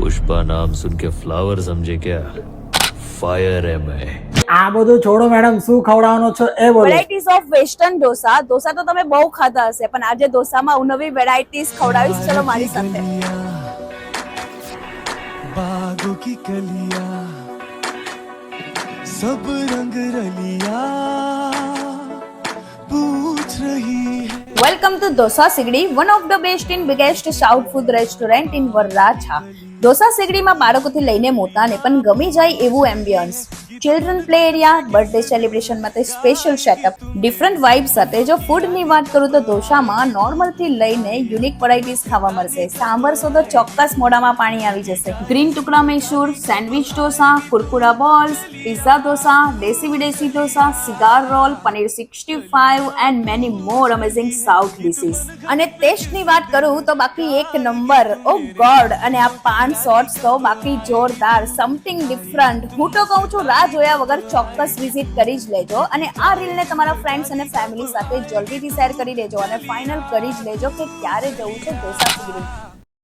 पुष्पा नाम सुन के फ्लावर समझे क्या? फायर है मैं. આ બધું છોડો મેડમ, શું ખવડાવવાનો છો એ બોલો. Varieties of western dosa. Dosa તો તમે બહુ ખાધા હશે, પણ આજે ઢોસામાં નવી વેરાયટીઝ ખવડાવીશ. ચલો મારી સાથે. बागों की कलियां सब रंग रलियां पूछ रही है. Welcome to Dosa Sigdi, one of the best in biggest south food restaurant in Varachha. Dosa સિગડીમાં બાળકોથી લઈને મોટાને પણ ગમી જાય એવું ambience, children play area, birthday celebration માટે સ્પેશિયલ સેટઅપ, ડિફરન્ટ વાઇબ સાથે. જો ફૂડની વાત કરું તો ઢોસામાં નોર્મલ થી લઈને યુનિક વેરાયટીઝ ખાવા મળશે. સાંભળશો તો ચોક્કસ મોઢામાં પાણી આવી જશે. ગ્રીન ટુકડા મૈસૂર, સેન્ડવિચ ઢોસા, કુરકુરા બોલ્સ, પિઝા ઢોસા, દેશી વિદેશી dosa, cigar roll, paneer 65 and many more amazing south dishes. અને ટેસ્ટની વાત કરું તો બાકી એક નંબર. ઓ ગોડ! અને આ પાન શોર્ટ્સ તો બાકી જોરદાર, સમથિંગ ડિફરન્ટ. હું તો કહું છું રાહ જોયા વગર ચોક્કસ વિઝિટ કરી જ લેજો. અને આ રીલને તમારા ફ્રેન્ડ્સ અને ફેમિલી સાથે જલ્દીથી શેર કરી દેજો અને ફાઇનલ કરી જ લેજો કે ક્યારે જવું છે ઢોસા સિગડી.